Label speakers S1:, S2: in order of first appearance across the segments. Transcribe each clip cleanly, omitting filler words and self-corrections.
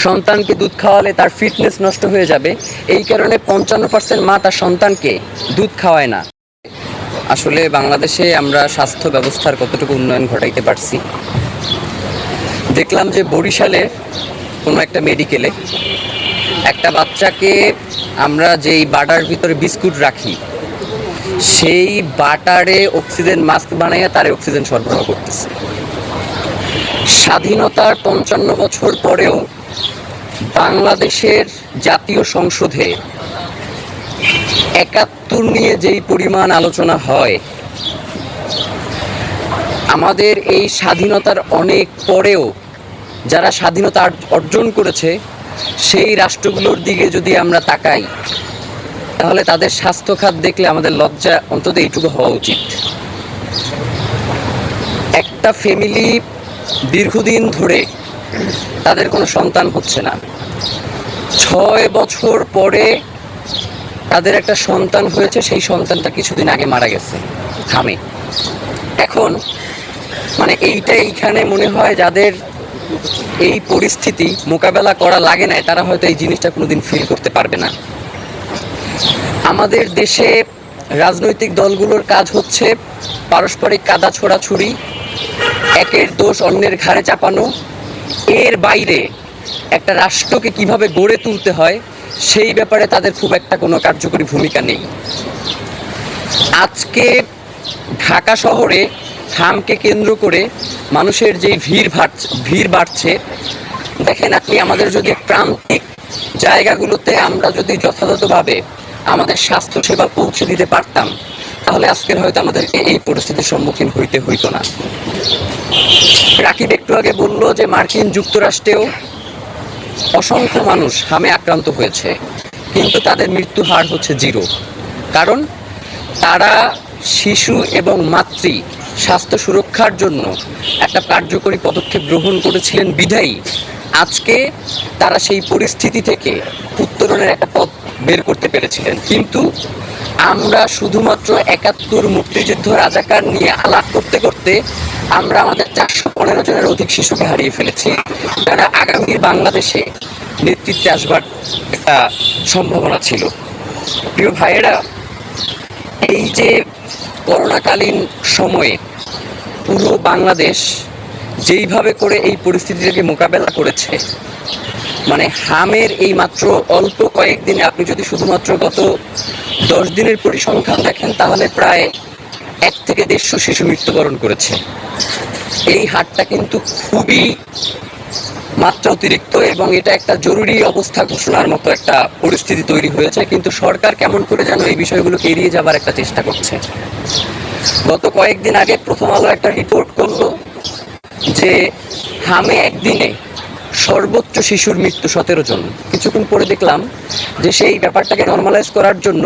S1: সন্তানকে দুধ খাওয়ালে তার ফিটনেস নষ্ট হয়ে যাবে, এই কারণে 55% মা তার সন্তানকে দুধ খাওয়ায় না। আসলে বাংলাদেশে আমরা স্বাস্থ্য ব্যবস্থার কতটুকু উন্নয়ন ঘটাইতে পারছি, দেখলাম যে বরিশালে কোনো একটা মেডিকেলে একটা বাচ্চাকে আমরা যেই বাটার ভিতরে বিস্কুট রাখি সেই বাটারে অক্সিজেন মাস্ক বানাইয়া তারে অক্সিজেন সরবরাহ করতেছে। স্বাধীনতার 55 বছর পরেও বাংলাদেশের জাতীয় সংসদে 71 নিয়ে যেই পরিমাণ আলোচনা হয়, আমাদের এই স্বাধীনতার অনেক পরেও যারা স্বাধীনতা অর্জন করেছে সেই রাষ্ট্রগুলোর দিকে যদি আমরা তাকাই, তাহলে তাদের স্বাস্থ্য খাত দেখলে আমাদের লজ্জা অন্তত এইটুকু হওয়া উচিত। একটা ফ্যামিলি দীর্ঘদিন ধরে তাদের কোনো সন্তান হচ্ছে না, 6 বছর পরে তাদের একটা সন্তান হয়েছে, সেই সন্তানটা কিছুদিন আগে মারা গেছে হামে। এখন এইখানে মনে হয় যাদের এই পরিস্থিতি মোকাবেলা করা লাগে না, তারা হয়তো এই জিনিসটা কোনোদিন ফিল করতে পারবে না। আমাদের দেশে রাজনৈতিক দলগুলোর কাজ হচ্ছে পারস্পরিক কাদা ছোড়াছুড়ি, একের দোষ অন্যের ঘাড়ে চাপানো। এর বাইরে একটা রাষ্ট্রকে কিভাবে গড়ে তুলতে হয় সেই ব্যাপারে তাদের খুব একটা কোনো কার্যকরী ভূমিকা নেই। আজকে ঢাকা শহরে হামকে কেন্দ্র করে মানুষের যে ভিড় বাড়ছে, দেখেন আপনি, আমাদের যদি প্রান্তিক জায়গাগুলোতে আমরা যদি যথাযথভাবে আমাদের স্বাস্থ্য সেবা পৌঁছে দিতে পারতাম, তাহলে আজকের হয়তো আমাদেরকে এই পরিস্থিতির সম্মুখীন হইতো না। রাকিব একটু আগে বলল যে মার্কিন যুক্তরাষ্ট্রেও অসংখ্য মানুষ হামে আক্রান্ত হয়েছে, কিন্তু তাদের মৃত্যু হার হচ্ছে 0। কারণ তারা শিশু এবং মাতৃ স্বাস্থ্য সুরক্ষার জন্য একটা কার্যকরী পদক্ষেপ গ্রহণ করেছিলেন বিধায়ী আজকে তারা সেই পরিস্থিতি থেকে উত্তরণের একটা পথ বের করতে পেরেছিলেন। কিন্তু আমরা শুধুমাত্র 71 মুক্তিযুদ্ধ রাজাকার নিয়ে আলাপ করতে করতে আমরা আমাদের 415 জনের অধিক শিশুকে হারিয়ে ফেলেছি, যারা আগামী বাংলাদেশে নেতৃত্বে আসবার একটা সম্ভাবনা ছিল। প্রিয় ভাইয়েরা, এই যে করোনাকালীন সময়ে পুরো বাংলাদেশ যেইভাবে করে এই পরিস্থিতিটাকে মোকাবেলা করেছে, হামের এই মাত্র অল্প কয়েকদিনে আপনি যদি শুধুমাত্র গত 10 দিনের পরিসংখ্যান দেখেন, তাহলে প্রায় 1 থেকে 150 শিশু মৃত্যুবরণ করেছে। এই হারটা কিন্তু খুবই মাত্রা অতিরিক্ত এবং এটা একটা জরুরি অবস্থা ঘোষণার মতো একটা পরিস্থিতি তৈরি হয়েছে। কিন্তু সরকার কেমন করে যেন এই বিষয়গুলোকে এড়িয়ে যাবার একটা চেষ্টা করছে। গত কয়েকদিন আগে প্রথম আলো একটা রিপোর্ট করলো যে হামে একদিনে সর্বোচ্চ শিশুর মৃত্যু 17 জন। কিছুক্ষণ পরে দেখলাম যে সেই ব্যাপারটাকে নর্মালাইজ করার জন্য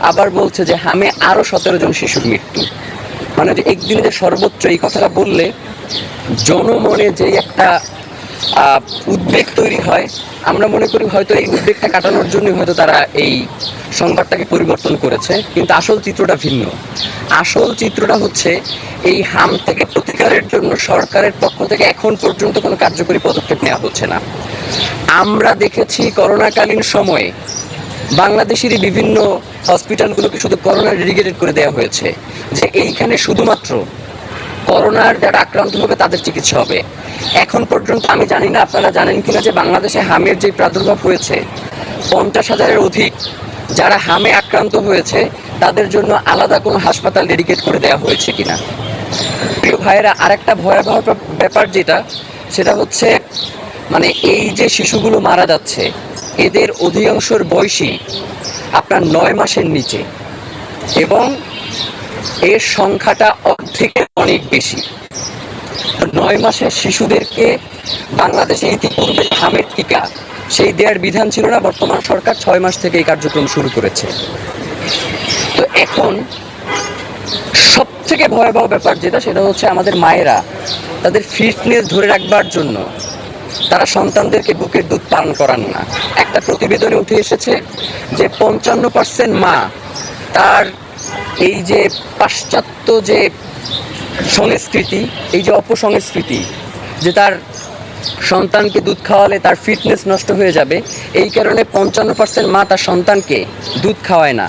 S1: আবার বলছে যে হামে আরও 17 জন শিশুর মৃত্যু। যে একদিনে যে সর্বোচ্চ, এই কথাটা বললে জনমনে যে একটা উদ্বেগ তৈরি হয়, আমরা মনে করি হয়তো এই উদ্বেগটা কাটানোর জন্য হয়তো তারা এই সংবাদটাকে পরিবর্তন করেছে, কিন্তু আসল চিত্রটা ভিন্ন। আসল চিত্রটা হচ্ছে এই হাম থেকে প্রতিকারের জন্য সরকারের পক্ষ থেকে এখন পর্যন্ত কোনো কার্যকরী পদক্ষেপ নেওয়া হচ্ছে না। আমরা দেখেছি করোনাকালীন সময়ে বাংলাদেশেরই বিভিন্ন হসপিটালগুলোকে শুধু করোনা ডেডিকেটেড করে দেওয়া হয়েছে, যে এইখানে শুধুমাত্র করোনার যারা আক্রান্ত হবে তাদের চিকিৎসা হবে। এখন পর্যন্ত আমি জানি না আপনারা জানেন কিনা যে বাংলাদেশে হামের যে প্রাদুর্ভাব হয়েছে, 50,000-এর অধিক যারা হামে আক্রান্ত হয়েছে তাদের জন্য আলাদা কোনো হাসপাতাল ডেডিকেট করে দেওয়া হয়েছে কিনা। প্রিয় ভাইয়েরা, আরেকটা ভয়াবহ ব্যাপার সেটা হচ্ছে এই যে শিশুগুলো মারা যাচ্ছে, এদের অধিকাংশের বয়সী আপনার 9 মাসের নিচে এবং এর সংখ্যাটা অর্ধেকের অনেক বেশি। 9 মাসের শিশুদেরকে বাংলাদেশে ইতিপূর্বে হামের টিকা সেই দেওয়ার বিধান ছিল না, বর্তমান সরকার 6 মাস থেকে এই কার্যক্রম শুরু করেছে। তো এখন সব থেকে ভয়াবহ ব্যাপার সেটা হচ্ছে আমাদের মায়েরা তাদের ফিটনেস ধরে রাখবার জন্য তারা সন্তানদেরকে বুকের দুধ পান করান না। একটা প্রতিবেদনে উঠে এসেছে যে 55% মা তার এই যে পাশ্চাত্য যে সংস্কৃতি, এই যে অপসংস্কৃতি, যে তার সন্তানকে দুধ খাওয়ালে তার ফিটনেস নষ্ট হয়ে যাবে, এই কারণে 55% মা তার সন্তানকে দুধ খাওয়ায় না।